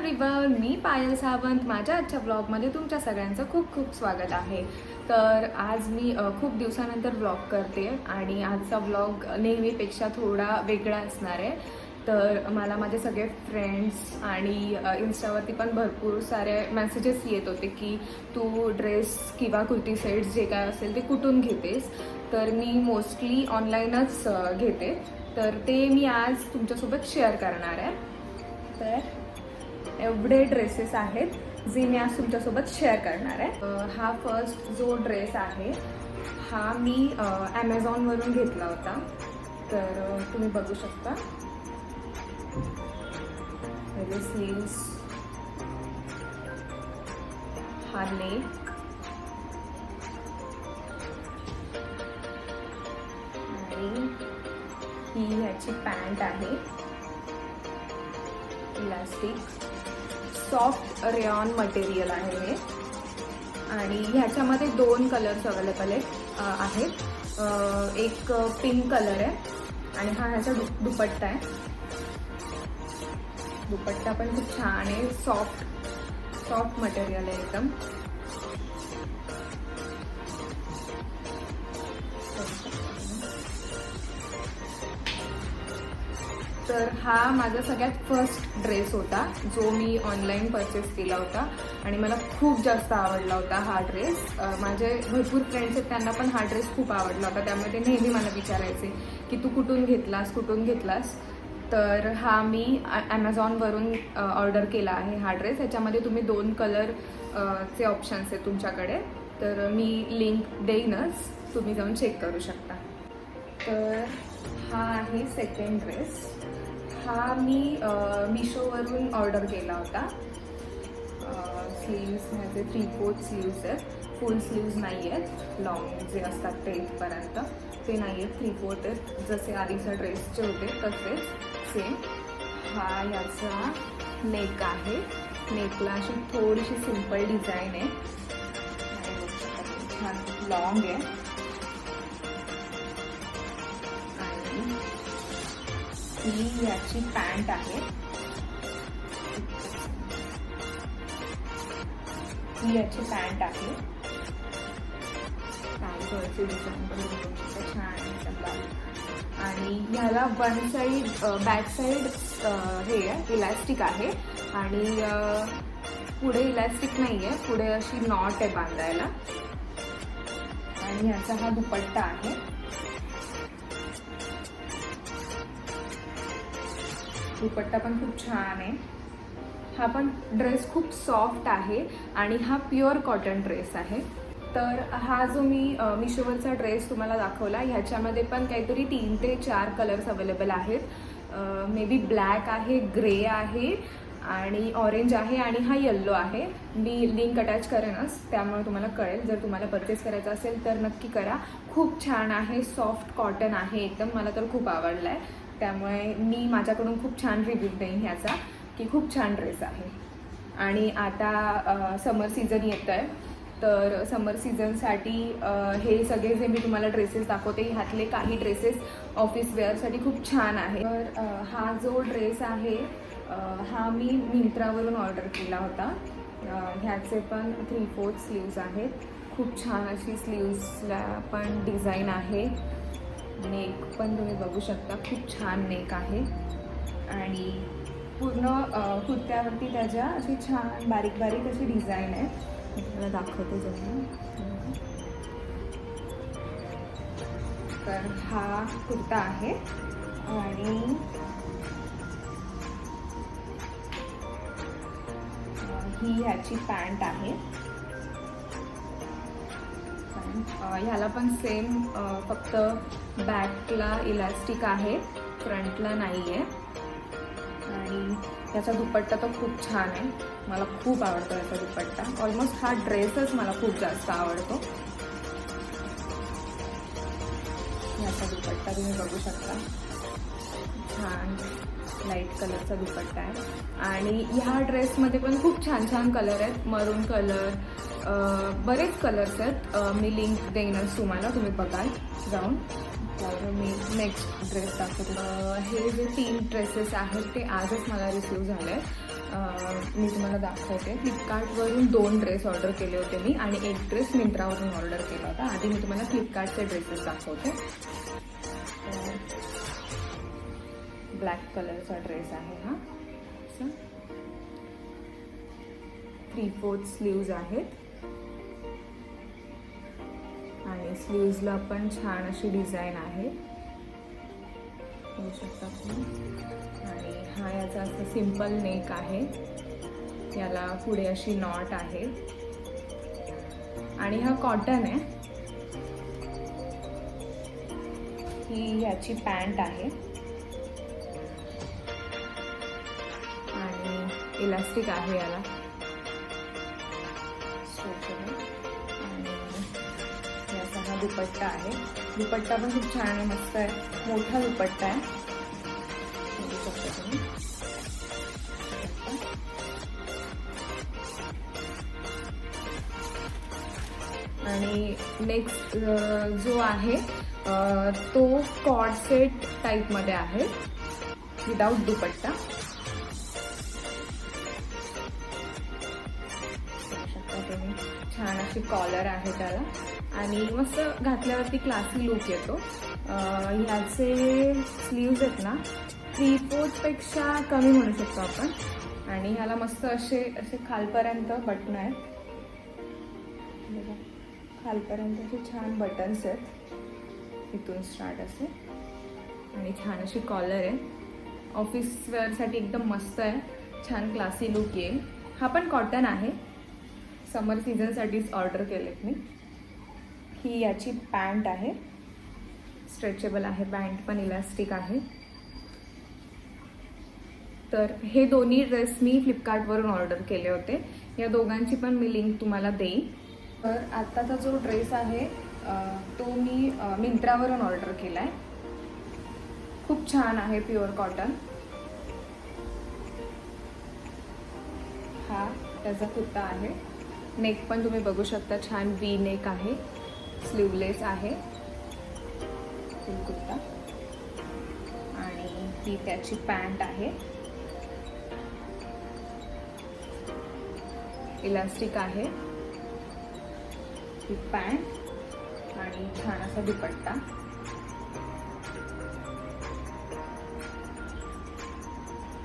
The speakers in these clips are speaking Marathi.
एव्हरीवन, मी पायल सावंत. माझ्या आजच्या ब्लॉगमध्ये तुमच्या सगळ्यांचं खूप खूप स्वागत आहे. तर आज मी खूप दिवसानंतर ब्लॉग करते आणि आजचा ब्लॉग नेहमीपेक्षा थोडा वेगळा असणार आहे. तर मला माझे सगळे फ्रेंड्स आणि इन्स्टावरती पण भरपूर सारे मेसेजेस येत होते की तू ड्रेस किंवा कुर्ती सेट्स जे काय असेल ते कुठून घेतेस. तर मी मोस्टली ऑनलाईनच घेते. तर ते मी आज तुमच्यासोबत शेअर करणार आहे. तर एवढे ड्रेसेस आहेत जे मी आज तुमच्यासोबत शेअर करणार आहे. हा फर्स्ट जो ड्रेस आहे हा मी ॲमेझॉनवरून घेतला होता. तर तुम्ही बघू शकता त्याचे स्लीव्स, हा नेक आणि ही ह्याची पॅन्ट आहे. इलास्टिक सॉफ्ट रेयॉन मटेरियल आहे हे आणि ह्याच्यामध्ये 2 कलर्स अवेलेबल आहेत. एक पिंक कलर आहे आणि हा ह्याचा दुपट्टा आहे. दुपट्टा पण खूप छान आहे. सॉफ्ट मटेरियल आहे एकदम. तर हा माझा सगळ्यात फर्स्ट ड्रेस होता जो मी ऑनलाईन परचेस केला होता आणि मला खूप जास्त आवडला होता हा ड्रेस. माझे भरपूर फ्रेंड्स आहेत त्यांना पण हा ड्रेस खूप आवडला होता. त्यामुळे ते नेहमी मला विचारायचे की तू कुठून घेतलास. तर हा मी ॲमेझॉनवरून ऑर्डर केला आहे हा ड्रेस. ह्याच्यामध्ये तुम्ही 2 कलर चे ऑप्शन्स आहेत तुमच्याकडे. तर मी लिंक देईनच, तुम्ही जाऊन चेक करू शकता. तर हा आहे सेकंड ड्रेस. हा मी मिशोवरून ऑर्डर केला होता. स्लीव्स ह्याचे 3/4 स्लीव्स आहेत. फुल स्लीव्स नाही आहेत, लॉंग जे असतात ते इथपर्यंत ते नाही आहेत, 3/4 आहेत. जसे आधीच्या ड्रेसचे होते तसेच सेम. हा याचा नेक आहे. नेकला अशी थोडीशी सिंपल डिझाईन आहे. छान लॉंग आहे. ही याची पॅन्ट आहे. ही याची पॅन्ट आहे. थोडीशी डिझाईन पण छान आहे आणि ह्याला वन साईड बॅक साईड हे आहे, इलास्टिक आहे आणि पुढे इलास्टिक नाही आहे, पुढे अशी नॉट आहे बांधायला. आणि ह्याचा हा दुपट्टा आहे. दुपट्टा पण खूप छान आहे. हा पण ड्रेस खूप सॉफ्ट आहे आणि हा प्युअर कॉटन ड्रेस आहे. तर हा जो मी मिशोवरचा ड्रेस तुम्हाला दाखवला ह्याच्यामध्ये पण काहीतरी 3 ते 4 कलर्स अवेलेबल आहेत. मे बी ब्लॅक आहे, ग्रे आहे आणि ऑरेंज आहे आणि हा येल्लो आहे. मी लिंक अटॅच करेनच, त्यामुळे तुम्हाला कळेल. जर तुम्हाला परचेस करायचं असेल तर नक्की करा. खूप छान आहे, सॉफ्ट कॉटन आहे एकदम. मला तर खूप आवडला आहे. त्यामुळे मी माझ्याकडून खूप छान रिव्ह्यू देईन ह्याचा की खूप छान ड्रेस आहे. आणि आता समर सीझन येत आहे. तर समर सीझनसाठी हे सगळे जे मी तुम्हाला ड्रेसेस दाखवते ह्यातले काही ड्रेसेस ऑफिस वेअरसाठी खूप छान आहे. तर हा जो ड्रेस आहे हा मी मिंत्रावरून ऑर्डर केला होता. ह्याचे पण 3/4 स्लीव्स आहेत. खूप छान अशी स्लीव्सला पण डिझाईन आहे. नेक पण तुम्ही बघू शकता, खूप छान नेक आहे आणि पूर्ण कुर्त्यावरती त्याच्या अशी छान बारीक बारीक अशी डिझाईन आहे. मी तुम्हाला दाखवते जसं. तर हा कुर्ता आहे आणि ही ह्याची पॅन्ट आहे. ह्याला पण सेम, फक्त बॅकला इलास्टिक आहे, फ्रंटला नाही आहे. आणि याचा दुपट्टा तर खूप छान आहे. मला खूप आवडतो याचा दुपट्टा. ऑलमोस्ट हा ड्रेसच मला खूप जास्त आवडतो. याचा दुपट्टा तुम्ही बघू शकता, छान लाईट कलरचा दुपट्टा आहे. आणि ह्या ड्रेसमध्ये पण खूप छान छान कलर आहेत. मरून कलर, बरेच कलर्स आहेत. मी लिंक देईनच तुम्हाला, तुम्ही बघाल जाऊन. तर मी नेक्स्ट ड्रेस दाखवते. हे जे 3 ड्रेसेस आहेत ते आजच मला रिसीव झाले. मी तुम्हाला दाखवते. फ्लिपकार्टवरून 2 ड्रेस ऑर्डर केले होते मी आणि 1 ड्रेस मिंत्रावरून ऑर्डर केला होता. आधी मी तुम्हाला फ्लिपकार्टचे ड्रेसेस दाखवते. ब्लॅक कलरचा ड्रेस आहे हा. 3/4 स्लीव्ज आहेत आणि स्लीव्जला पण छान अशी डिझाईन आहे, बघू शकता तुम्ही. आणि हा याचा असं सिंपल नेक आहे, याला पुढे अशी नॉट आहे आणि हा कॉटन आहे. ही याची पॅन्ट आहे आणि इलास्टिक आहे याला आणि याचा हा दुपट्टा आहे. दुपट्टा पण खूप छान आहे, मस्त आहे, मोठा दुपट्टा आहे, बघू शकता तुम्ही. आणि नेक्स्ट जो आहे तो कॉर्ड सेट टाईपमध्ये आहे, विदाउट दुपट्टा. छान अशी कॉलर आहे त्याला आणि मस्त घातल्यावरती क्लासी लुक येतो. ह्याचे स्लीव्ज आहेत ना 3/4 पेक्षा कमी म्हणू शकतो आपण आणि ह्याला मस्त असे खालपर्यंत बटन आहेत, खालपर्यंत असे छान बटन्स आहेत, इथून स्टार्ट असे आणि छान अशी कॉलर आहे. ऑफिस वेअरसाठी एकदम मस्त आहे, छान क्लासी लुक येईल. हा पण कॉटन आहे, समर सीझनसाठीच ऑर्डर केलेत मी. ही याची पॅन्ट आहे, स्ट्रेचेबल आहे, पॅन्ट पण इलास्टिक आहे. तर हे दोन्ही ड्रेस मी फ्लिपकार्टवरून ऑर्डर केले होते, या दोघांची पण मी लिंक तुम्हाला देईन. तर आत्ताचा जो ड्रेस आहे तो मी मिंत्रावरून ऑर्डर केला आहे. खूप छान आहे, प्युअर कॉटन. हा त्याचा कुर्ता आहे, नेक पण तुम्ही बघू शकता, छान वी नेक आहे, स्लीवलेस आहे फुल कुर्ता आणि ही त्याची पॅन्ट आहे, इलास्टिक आहे ही पॅन्ट आणि छान असा दुपट्टा.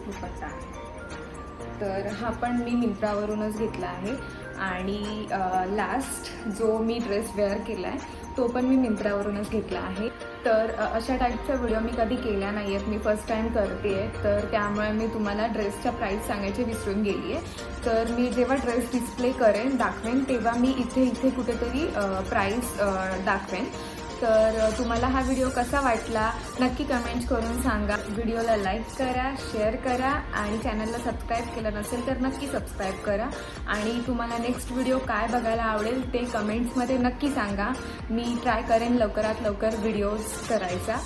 दुपट्टा आहे. तर हा पण मी मिंत्रावरूनच घेतला आहे आणि लास्ट जो मी ड्रेस वेअर केला आहे तो पण मी मिंत्रावरूनच घेतला आहे. तर अशा टाईपच्या व्हिडिओ मी कधी केल्या नाही आहेत, मी फर्स्ट टाईम करते आहे, तर त्यामुळे मी तुम्हाला ड्रेसच्या प्राईस सांगायची विसरून गेली आहे. तर मी जेव्हा ड्रेस डिस्प्ले दाखवेन तेव्हा मी इथे कुठेतरी प्राईस दाखवेन. तर तुम्हाला हा व्हिडिओ कसा वाटला नक्की कमेंट करून सांगा. व्हिडिओला लाईक करा, शेअर करा आणि चॅनलला सबस्क्राईब केलं नसेल तर नक्की सबस्क्राईब करा. आणि तुम्हाला नेक्स्ट व्हिडिओ काय बघायला आवडेल ते कमेंट्समध्ये नक्की सांगा. मी ट्राय करेन लवकरात लवकर व्हिडिओज करायचा.